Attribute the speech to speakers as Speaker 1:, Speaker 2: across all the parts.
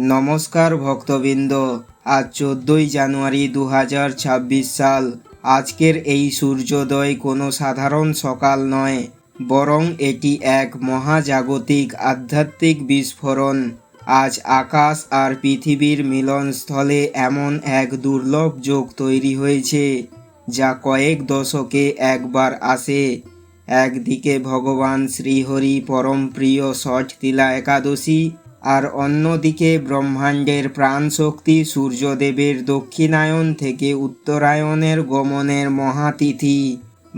Speaker 1: নমস্কার ভক্তবৃন্দ। আজ 14ই জানুয়ারি 2026 সাল। আজকের এই সূর্যোদয় কোনো সাধারণ সকাল নয়, বরং এটি এক মহাজাগতিক আধ্যাত্মিক বিস্ফোরণ। আজ আকাশ আর পৃথিবীর মিলনস্থলে এমন এক দুর্লভ যোগ তৈরি হয়েছে, যা কয়েক দশকে একবার আসে। একদিকে ভগবান শ্রীহরি পরম প্রিয় ষঠ তিলা একাদশী, আর অন্যদিকে ব্রহ্মাণ্ডের প্রাণশক্তি সূর্যদেবের দক্ষিণায়ন থেকে উত্তরায়ণের গমনের মহাতিথি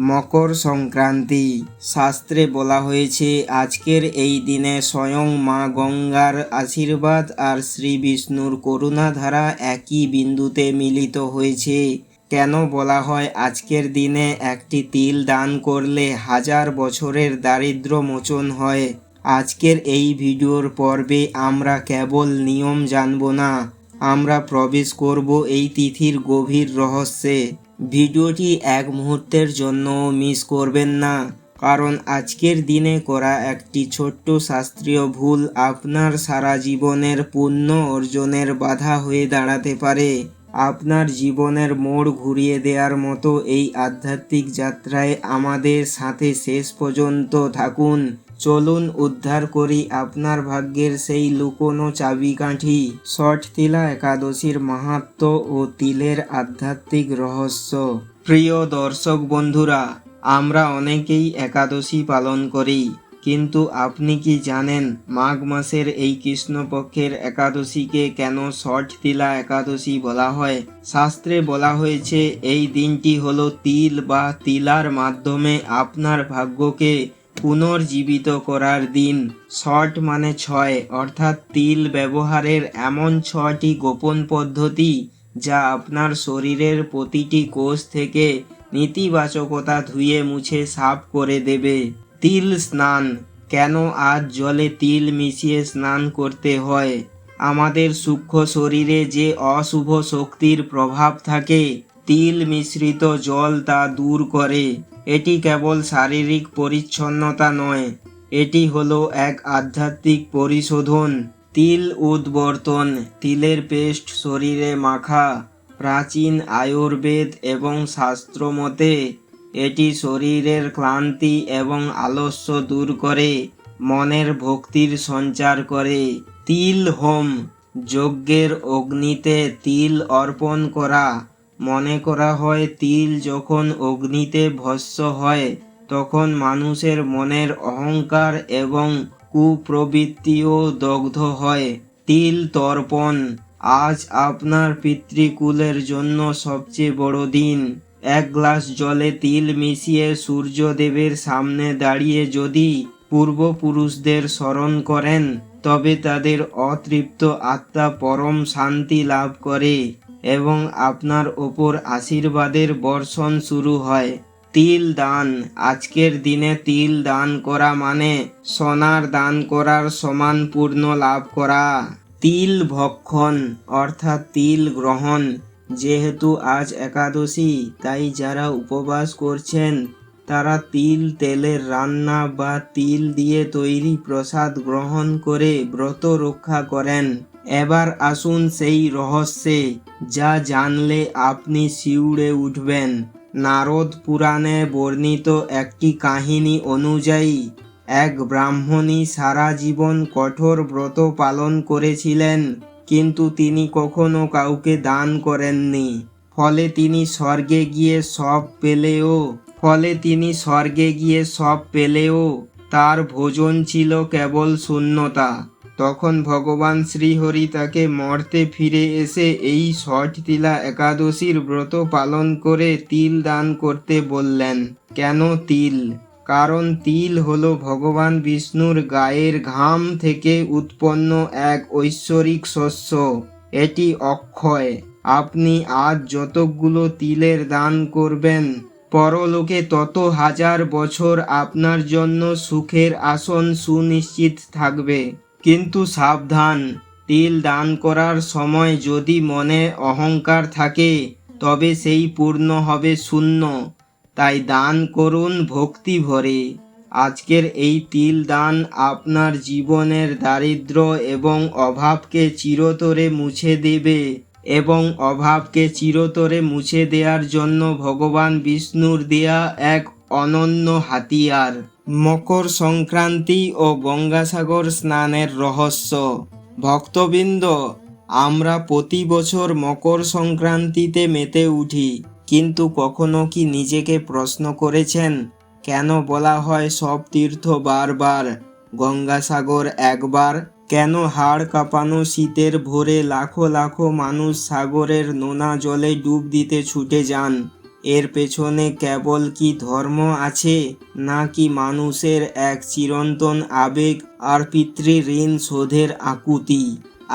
Speaker 1: মকর সংক্রান্তি। শাস্ত্রে বলা হয়েছে, আজকের এই দিনে স্বয়ং মা গঙ্গার আশীর্বাদ আর শ্রী বিষ্ণুর করুণাধারা একই বিন্দুতে মিলিত হয়েছে। কেন বলা হয় আজকের দিনে একটি তিল দান করলে 1000 বছরের দারিদ্র্য মোচন হয়? আজকের এই ভিডিওর পর্বে আমরা কেবল নিয়ম জানব না, আমরা প্রবেশ করব এই তিথির গভীর রহস্যে। ভিডিওটি এক মুহূর্তের জন্য মিস করবেন না, কারণ আজকের দিনে করা একটি ছোট্ট শাস্ত্রীয় ভুল আপনার সারা জীবনের পুণ্য অর্জনের বাধা হয়ে দাঁড়াতে পারে। আপনার জীবনের মোড় ঘুরিয়ে দেওয়ার মতো এই আধ্যাত্মিক যাত্রায় আমাদের সাথে শেষ পর্যন্ত থাকুন। চলুন উদ্ধার করি আপনার ভাগ্যের সেই লুকোনো চাবিকাঠি। ষঠ তিলা একাদশীর মাহাত্ম্য ও তিলের আধ্যাত্মিক রহস্য। প্রিয় দর্শক বন্ধুরা, আমরা অনেকেই একাদশী পালন করি, কিন্তু আপনি কি জানেন মাঘ মাসের এই কৃষ্ণপক্ষের একাদশীকে কেন ষঠ তিলা একাদশী বলা হয়? শাস্ত্রে বলা হয়েছে এই দিনটি হলো তিল বা তিলার মাধ্যমে আপনার ভাগ্যকে পুনর্জীবিত করার দিন। ষঠ মানে 6, অর্থাৎ তিল ব্যবহারের এমন 6টি গোপন পদ্ধতি যা আপনার শরীরের প্রতিটি কোষ থেকে নেতিবাচকতা ধুয়ে মুছে সাফ করে দেবে। তিল স্নান। কেন আজ জলে তিল মিশিয়ে স্নান করতে হয়? আমাদের সূক্ষ্ম শরীরে যে অশুভ শক্তির প্রভাব থাকে, তিল মিশ্রিত জল তা দূর করে। এটি কেবল শারীরিক পরিচ্ছন্নতা নয়, এটি হলো এক আধ্যাত্মিক পরিশোধন। তিল উদ্বর্তন। তিলের পেস্ট শরীরে মাখা। প্রাচীন আয়ুর্বেদ এবং শাস্ত্র মতে এটি শরীরের ক্লান্তি এবং আলস্য দূর করে, মনের ভক্তির সঞ্চার করে। তিল হোম। যজ্ঞের অগ্নিতে তিল অর্পণ করা। মনে করা হয় তিল যখন অগ্নিতে ভস্ম হয়, তখন মানুষের মনের অহংকার এবং কুপ্রবৃত্তিও দগ্ধ হয়। তিল তর্পণ। আজ আপনার পিতৃকুলের জন্য সবচেয়ে বড় দিন। 1 গ্লাস জলে তিল মিশিয়ে সূর্যদেবের সামনে দাঁড়িয়ে যদি পূর্বপুরুষদের স্মরণ করেন, তবে তাদের অতৃপ্ত আত্মা পরম শান্তি লাভ করে এবং আপনার ওপর আশীর্বাদের বর্ষণ শুরু হয়। তিল দান। আজকের দিনে তিল দান করা মানে সোনার দান করার সমান পুণ্য লাভ করা। তিল ভক্ষণ, অর্থাৎ তিল গ্রহণ। যেহেতু আজ একাদশী, তাই যারা উপবাস করছেন তারা তিল তেলের রান্না বা তিল দিয়ে তৈরি প্রসাদ গ্রহণ করে ব্রত রক্ষা করেন। এবার আসুন সেই রহস্যে, যা জানলে আপনি শিউরে উঠবেন। নারদ পুরাণে বর্ণিত একটি কাহিনী অনুযায়ী এক ব্রাহ্মণী সারা জীবন কঠোর ব্রত পালন করেছিলেন, কিন্তু তিনি কখনো কাউকে দান করেননি। ফলে তিনি স্বর্গে গিয়ে সব পেলেও তার ভোজন ছিল কেবল শূন্যতা। তখন ভগবান শ্রীহরি তাকে মর্তে ফিরে এসে এই ষঠ তিলা একাদশীর ব্রত পালন করে তিল দান করতে বললেন। কেন তিল? কারণ তিল হলো ভগবান বিষ্ণুর গায়ের ঘাম থেকে উৎপন্ন এক ঐশ্বরিক শস্য। এটি অক্ষয়। আপনি আজ যতগুলো তিলের দান করবেন, পরলোকে তত 1000 বছর আপনার জন্য সুখের আসন সুনিশ্চিত থাকবে। কিন্তু সাবধান, তিল দান করার সময় যদি মনে অহংকার থাকে, তবে সেই পূর্ণ হবে শূন্য। তাই দান করুন ভক্তি ভরে। আজকের এই তিল দান আপনার জীবনের দারিদ্র্য এবং অভাবকে চিরতরে মুছে দেবে এবং অভাবকে চিরতরে মুছে দেওয়ার জন্য ভগবান বিষ্ণুর দেয়া এক অনন্য হাতিয়ার। মকর সংক্রান্তি ও গঙ্গাসাগর স্নানের রহস্য। ভক্তবৃন্দ, আমরা প্রতি বছর মকর সংক্রান্তিতে মেতে উঠি, কিন্তু কখনো কি নিজেকে প্রশ্ন করেছেন কেন বলা হয় সব তীর্থ বারবার, গঙ্গাসাগর একবার? কেন হাড় কাঁপানো শীতের ভোরে লাখো লাখো মানুষ সাগরের নোনা জলে ডুব দিতে ছুটে যান? এর পেছনে কেবল কি ধর্ম আছে, নাকি মানুষের এক চিরন্তন আবেগ আর পিতৃঋণ শোধের আকুতি?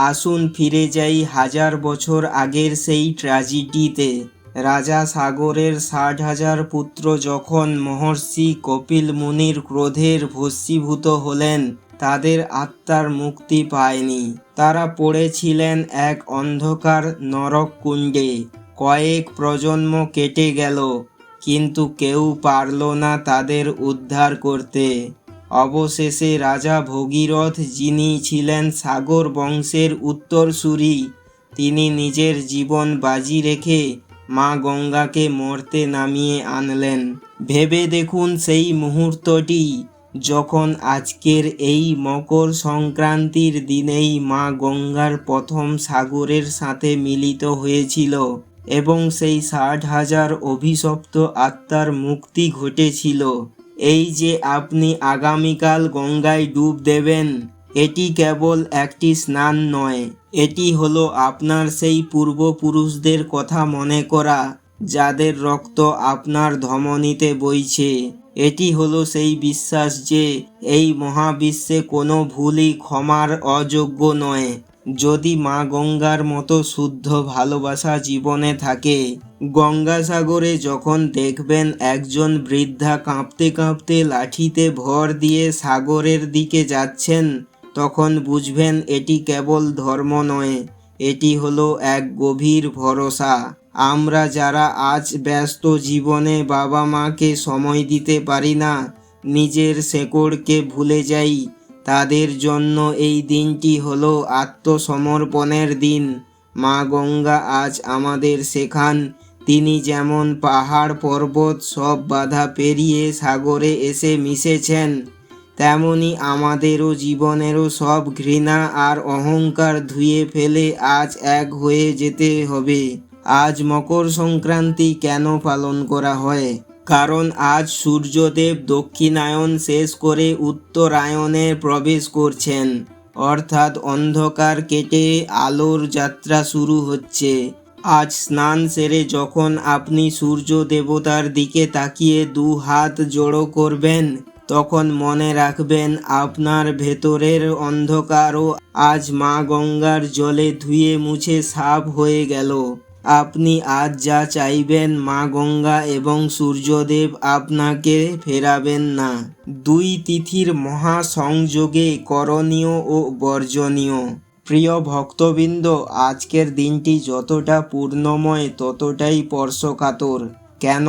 Speaker 1: আসুন ফিরে যাই হাজার বছর আগের সেই ট্র্যাজেডিতে। রাজা সাগরের 60,000 পুত্র যখন মহর্ষি কপিল মুনির ক্রোধের ভস্মীভূত হলেন, তাদের আত্মার মুক্তি পায়নি। তারা পড়েছিলেন এক অন্ধকার নরক কুণ্ডে। কয়েক প্রজন্ম কেটে গেল, কিন্তু কেউ পারল না তাদের উদ্ধার করতে। অবশেষে রাজা ভগীরথ, যিনি ছিলেন সাগর বংশের উত্তরসূরি, তিনি নিজের জীবন বাজি রেখে মা গঙ্গাকে মর্তে নামিয়ে আনলেন। ভেবে দেখুন সেই মুহূর্তটি, যখন আজকের এই মকর সংক্রান্তির দিনেই মা গঙ্গার প্রথম সাগরের সাথে মিলিত হয়েছিল এবং সেই 60,000 অভিশপ্ত আত্মার মুক্তি ঘটেছিল। এই যে আপনি আগামীকাল গঙ্গায় ডুব দেবেন, এটি কেবল একটি স্নান নয়, এটি হলো আপনার সেই পূর্বপুরুষদের কথা মনে করা, যাদের রক্ত আপনার ধমনীতে বইছে। এটি হলো সেই বিশ্বাস যে এই মহাবিশ্বে কোনো ভুলই ক্ষমার অযোগ্য নয়। যদি মা গঙ্গার মতো শুদ্ধ ভালোবাসা জীবনে থাকে, গঙ্গাসাগরে যখন দেখবেন একজন বৃদ্ধা কাঁপতে কাঁপতে লাঠিতে ভর দিয়ে সাগরের দিকে যাচ্ছেন, তখন বুঝবেন এটি কেবল ধর্ম নয়, এটি হলো এক গভীর ভরসা। আমরা যারা আজ ব্যস্ত জীবনে বাবা মাকে সময় দিতে পারি না, নিজের শেকড়কে ভুলে যাই, তাদের জন্য এই দিনটি হলো আত্মসমর্পণের দিন। মা গঙ্গা আজ আমাদের শেখান, তিনি যেমন পাহাড় পর্বত সব বাধা পেরিয়ে সাগরে এসে মিশেছেন, তেমনি আমাদেরও জীবনেরও সব ঘৃণা আর অহংকার ধুয়ে ফেলে আজ এক হয়ে যেতে হবে। আজ মকর সংক্রান্তি কেন পালন করা হয়? কারণ আজ সূর্যদেব দক্ষিণায়ন শেষ করে উত্তরায়ণে প্রবেশ করছেন, অর্থাৎ অন্ধকার কেটে আলোর যাত্রা শুরু হচ্ছে। আজ স্নান সেরে যখন আপনি সূর্য দেবতার দিকে তাকিয়ে 2 হাত জোড়ো করবেন, তখন মনে রাখবেন আপনার ভেতরের অন্ধকারও আজ মা গঙ্গার জলে ধুয়ে মুছে সাফ হয়ে গেল। আপনি আজ যা চাইবেন, মা গঙ্গা এবং সূর্যদেব আপনাকে ফেরাবেন না। 2 তিথির মহাসংযোগে করণীয় ও বর্জনীয়। প্রিয় ভক্তবৃন্দ, আজকের দিনটি যতটা পূর্ণময় ততটাই স্পর্শকাতর। কেন?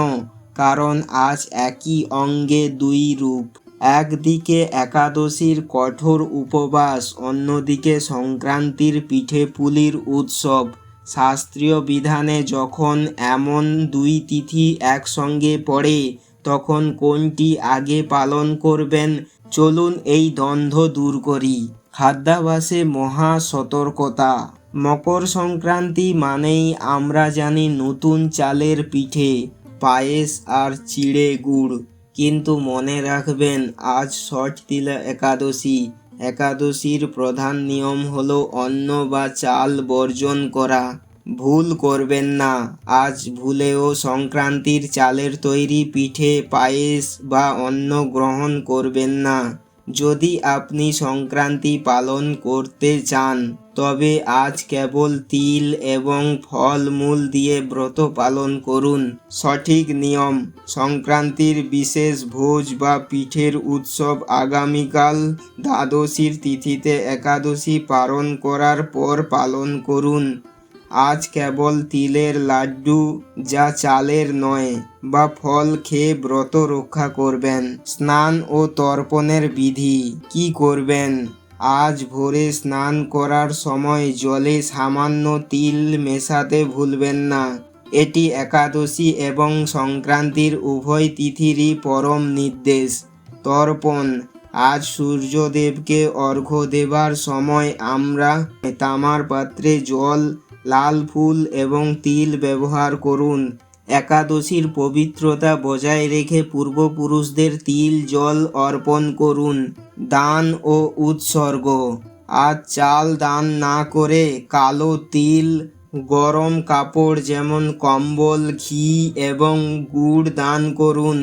Speaker 1: কারণ আজ একই অঙ্গে 2 রূপ। একদিকে একাদশীর কঠোর উপবাস, অন্যদিকে সংক্রান্তির পিঠে পুলির উৎসব। শাস্ত্রীয় বিধানে যখন এমন 2 তিথি একসঙ্গে পড়ে, তখন কোনটি আগে পালন করবেন, চলুন এই দ্বন্দ্ব দূর করি। খাদ্যাভ্যাসে মহা সতর্কতা। মকর সংক্রান্তি মানেই আমরা জানি নতুন চালের পিঠে, পায়েস আর চিড়ে গুড়। কিন্তু মনে রাখবেন, আজ ষটতিলা একাদশী। একাদশীর প্রধান নিয়ম হলো অন্ন বা চাল বর্জন করা। ভুল করবেন না, আজ ভুলেও সংক্রান্তির চালের তৈরি পিঠে, পায়েস বা অন্ন গ্রহণ করবেন না। যদি আপনি সংক্রান্তি পালন করতে চান, তবে আজ কেবল তিল এবং ফলমূল দিয়ে ব্রত পালন করুন। সঠিক নিয়ম: সংক্রান্তির বিশেষ ভোজ বা পিঠের উৎসব আগামীকাল দ্বাদশীর তিথিতে একাদশী পালন করার পর পালন করুন। আজ কেবল তিলের লাড্ডু যা চালের নয় বা ফল খেয়ে ব্রত রক্ষা করবেন। স্নান ও তর্পণের বিধি কি করবেন? আজ ভোরে স্নান করার সময় জলে সামান্য তিল মেশাতে ভুলবেন না। এটি একাদশী এবং সংক্রান্তির উভয় তিথিরই পরম নির্দেশ। তর্পণ আজ সূর্যদেবকে অর্ঘ্য দেবার সময় আমরা তামার পাত্রে জল, লাল ফুল এবং তিল ব্যবহার করুন। একাদশীর পবিত্রতা বজায় রেখে পূর্বপুরুষদের তিল জল অর্পণ করুন। দান ও উৎসর্গ আজ চাল দান না করে কালো তিল, গরম কাপড় যেমন কম্বল, ঘি এবং গুড় দান করুন।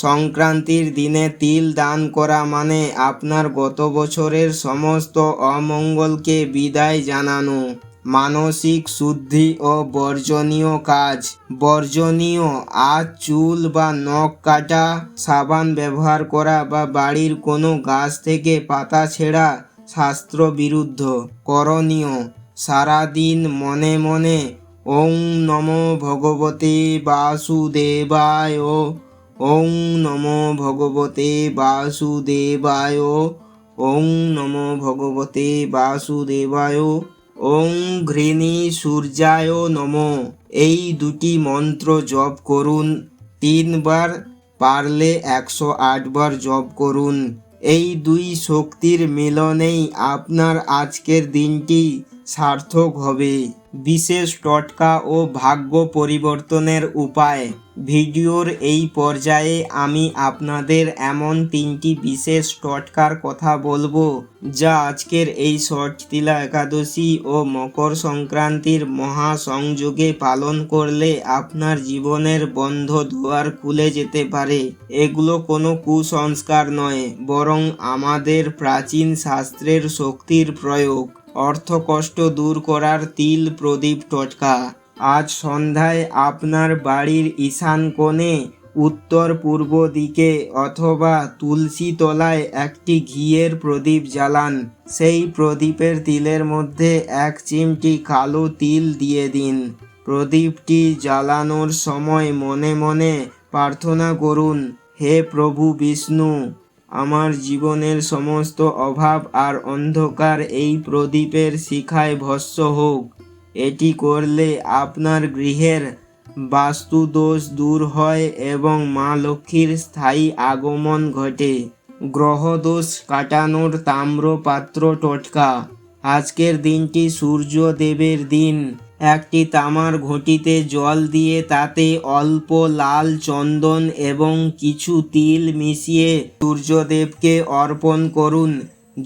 Speaker 1: সংক্রান্তির দিনে তিল দান করা মানে আপনার গত বছরের সমস্ত অমঙ্গলকে বিদায় জানানো। মানসিক শুদ্ধি ও বর্জনীয় কাজ। বর্জনীয় আজ চুল বা নখ কাটা, সাবান ব্যবহার করা বা বাড়ির কোনো গাছ থেকে পাতা ছেঁড়া শাস্ত্র বিরুদ্ধ। করণীয় সারাদিন মনে মনে ওং নমো ভগবতে বাসুদেবায়, ওং নমো ভগবতে বাসুদেবায়, ওং নমো ভগবতে বাসুদেবায়, ওং ঘৃণী সূর্যায় নমঃ। এই দুটি মন্ত্র জপ করুন 3 বার, পারলে 108 বার জপ করুন। এই দুই শক্তির মিলনেই আপনার আজকের দিনটি সার্থক হবে। বিশেষ টোটকা ও ভাগ্য পরিবর্তনের উপায়। ভিডিওর এই পর্যায়ে আমি আপনাদের এমন 3টি বিশেষ টোটকার কথা বলবো যা আজকের এই ষটতিলা একাদশী ও মকর সংক্রান্তির মহা সংযোগে পালন করলে আপনার জীবনের বন্ধ দুয়ার খুলে যেতে পারে। এগুলো কোনো কুসংস্কার নয়, বরং আমাদের প্রাচীন শাস্ত্রের শক্তির প্রয়োগ। অর্থকষ্ট দূর করার তিল প্রদীপ টোটকা। আজ সন্ধ্যায় আপনার বাড়ির ঈশান কোণে, উত্তর পূর্ব দিকে অথবা তুলসী তলায় একটি ঘিয়ের প্রদীপ জ্বালান। সেই প্রদীপের তিলের মধ্যে 1 চিমটি কালো তিল দিয়ে দিন। প্রদীপটি জ্বালানোর সময় মনে মনে প্রার্থনা করুন, হে প্রভু বিষ্ণু, আমার জীবনের সমস্ত অভাব আর অন্ধকার এই প্রদীপের শিখায় ভস্ম হোক। এটি করলে আপনার গৃহের বাস্তুদোষ দূর হয় এবং মা লক্ষ্মীর স্থায়ী আগমন ঘটে। গ্রহদোষ কাটানোর তাম্রপাত্র টোটকা। আজকের দিনটি সূর্যদেবের দিন। একটি তামার ঘটিতে জল দিয়ে তাতে অল্প লাল চন্দন এবং কিছু তিল মিশিয়ে সূর্যদেবকে অর্পণ করুন।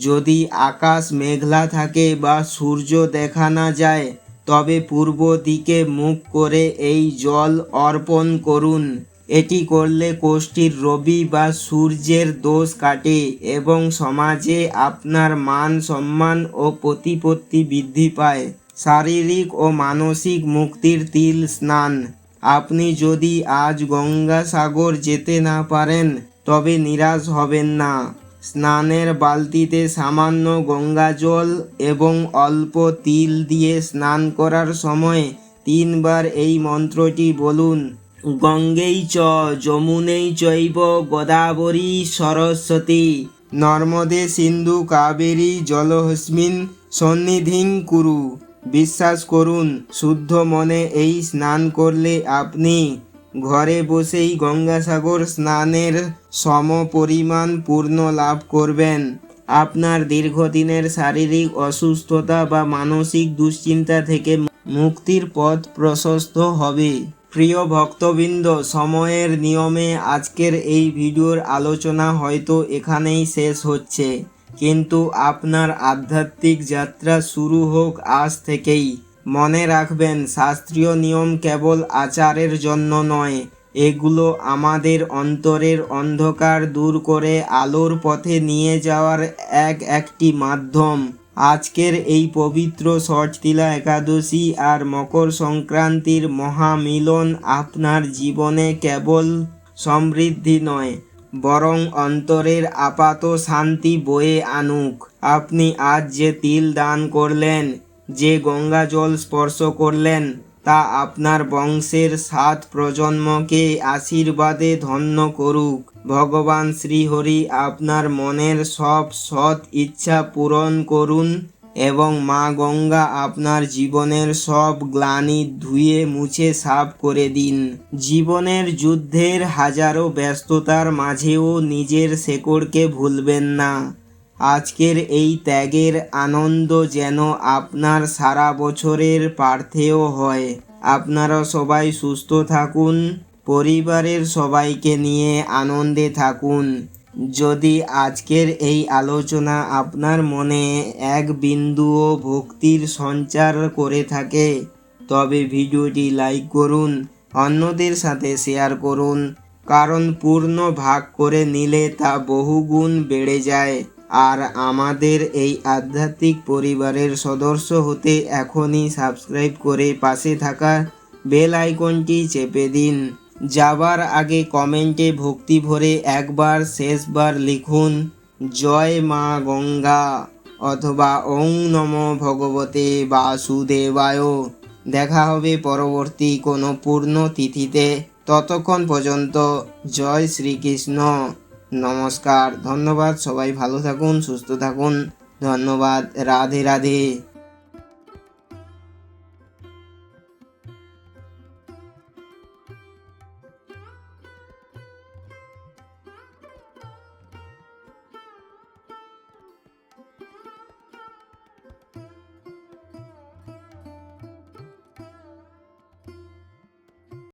Speaker 1: যদি আকাশ মেঘলা থাকে বা সূর্য দেখা না যায়, তবে পূর্ব দিকে মুখ করে এই জল অর্পণ করুন। এটি করলে কোষ্ঠীর রবি বা সূর্যের দোষ কাটে এবং সমাজে আপনার মান সম্মান ও প্রতিপত্তি বৃদ্ধি পায়। শারীরিক ও মানসিক মুক্তির তিল স্নান। আপনি যদি আজ গঙ্গাসাগর যেতে না পারেন, তবে নিরাশ হবেন না। স্নানের বালতিতে সামান্য গঙ্গাজল এবং অল্প তিল দিয়ে স্নান করার সময় 3 বার এই মন্ত্রটি বলুন, গঙ্গেই চ যমুনেই চৈব গোদাবরী সরস্বতী নর্মদে সিন্ধু কাবেরী জলহস্মিন সন্নিধিং কুরু। বিশ্বাস করুন, শুদ্ধ মনে এই স্নান করলে আপনি ঘরে বসেই গঙ্গাসাগর স্নানের সমপরিমাণ পূর্ণ লাভ করবেন। আপনার দীর্ঘদিনের শারীরিক অসুস্থতা বা মানসিক দুশ্চিন্তা থেকে মুক্তির পথ প্রশস্ত হবে। প্রিয় ভক্তবৃন্দ, সময়ের নিয়মে আজকের এই ভিডিওর আলোচনা হয়তো এখানেই শেষ হচ্ছে, কিন্তু আপনার আধ্যাত্মিক যাত্রা শুরু হোক আজ থেকেই। মনে রাখবেন, শাস্ত্রীয় নিয়ম কেবল আচারের জন্য নয়, এগুলো আমাদের অন্তরের অন্ধকার দূর করে আলোর পথে নিয়ে যাওয়ার একটি মাধ্যম। আজকের এই পবিত্র ষটতিলা একাদশী আর মকর সংক্রান্তির মহামিলন আপনার জীবনে কেবল সমৃদ্ধি নয়, বরং অন্তরের আপাত শান্তি বয়ে আনুক। আপনি আজ যে তিল দান করলেন, যে গঙ্গা জল স্পর্শ করলেন তা আপনার বংশের 7 প্রজন্মকে আশীর্বাদে ধন্য করুক। ভগবান শ্রীহরি আপনার মনের সব সৎ ইচ্ছা পূরণ করুন এবং মা গঙ্গা আপনার জীবনের সব গ্লানি ধুয়ে মুছে সাফ করে দিন। জীবনের যুদ্ধের হাজারো ব্যস্ততার মাঝেও নিজের শেকড়কে ভুলবেন না। আজকের এই ত্যাগের আনন্দ যেন আপনার সারা বছরের পাথেয় হয়। আপনারা সবাই সুস্থ থাকুন, পরিবারের সবাইকে নিয়ে আনন্দে থাকুন। যদি আজকের এই আলোচনা আপনার মনে এক বিন্দুও ভক্তির সঞ্চার করে থাকে তবে ভিডিওটি লাইক করুন, অন্যদের সাথে শেয়ার করুন, কারণ পূর্ণ ভাগ করে নিলে তা বহুগুণ বেড়ে যায়। আর আমাদের এই আধ্যাত্মিক পরিবারের সদস্য হতে এখনই সাবস্ক্রাইব করে পাশে থাকা বেল আইকনটি চেপে দিন। যাবার আগে কমেন্টে ভক্তি ভরে একবার শেষবার লিখুন জয় মা গঙ্গা অথবা ওং নমো ভগবতে বাসুদেবায়। দেখা হবে পরবর্তী কোনো পূর্ণ তিথিতে। ততক্ষণ পর্যন্ত জয় শ্রীকৃষ্ণ। নমস্কার, ধন্যবাদ। সবাই ভালো থাকুন, সুস্থ থাকুন। ধন্যবাদ। রাধে রাধে।